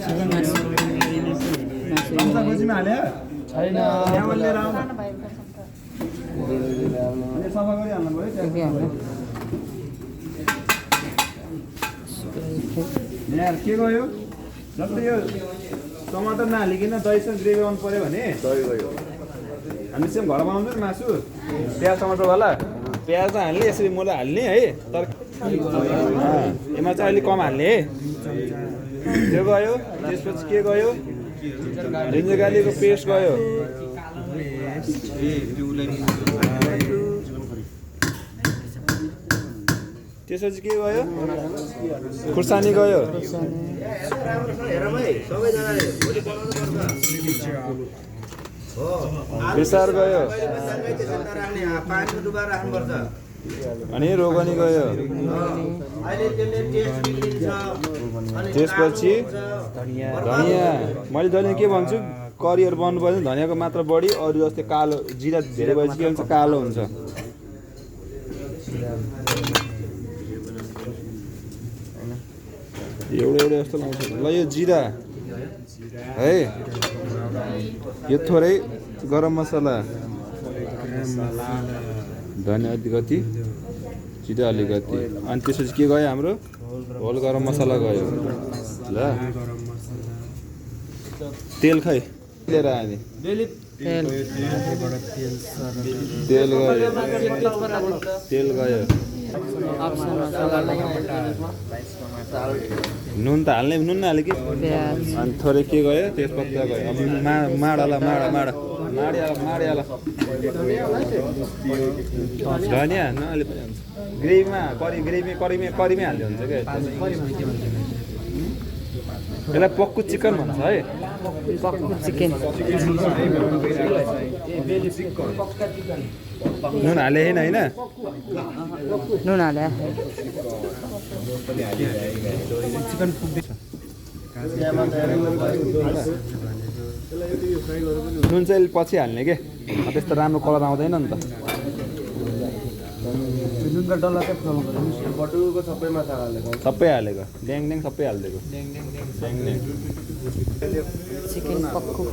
chicken मासु रम्सा खोजीमा हाल्यो छैन त्यहाँबाट लिएर आउनु अनि सफा गरिहाल्नु पऱ्यो त्यहाँ यहाँ के गयो जस्तै यो टमाटर नहालिकन दहीसँग ग्रेभी आउनु पऱ्यो भने दही गयो हामी चाहिँ घर बनाउँछ नि मासु प्याज टमाटरवाला प्याज त हाल्ने यसरी मुला हाल्ने है तर यसमा चाहिँ अलिक कम हाल्ने है त्यो गयो त्यसपछि के गयो जिन्जर गार्लिकको पेस्ट गयो त्यसपछि के गयो खुर्सानी गयो बेसार गयो अनि रोगनी गयो त्यसपछि धनियाँ मैले धनियाँ के भन्छु करियर बन्नु पर्छ धनियाँको मात्रा बढी अरू जस्तै कालो जिरा धेरै भएपछि के हुन्छ कालो हुन्छ एउटा जस्तो लाउँछ ल यो जिरा है यो थोरै गरम मसला धनियाँ अलिकति जिरा अलिकति अनि त्यसपछि के गयो हाम्रो होल गरम मसला गयो ल तेल खै लिएर आयो तेल गयो तेल गयो नुन त हाल्ने नुन नहाल्यो कि अनि थोरै के गयो तेजपत्ता गयो अब माडाला माडिहाल धनियाँ नहाले पनि हुन्छ ग्रेभीमा करीमै हाल्दै हुन्छ क्या यसलाई पक्कु चिकन भन्छ है पक्कु चिकन नुन हाले होइन नुन हाले चिकन पुग्दैछ नुन चाहिँ पछि हाल्ने के त्यस्तो राम्रो कलर आउँदैन नि त सबै हालेको ड्याङ सबै हालिदिएको चिकन पक्कु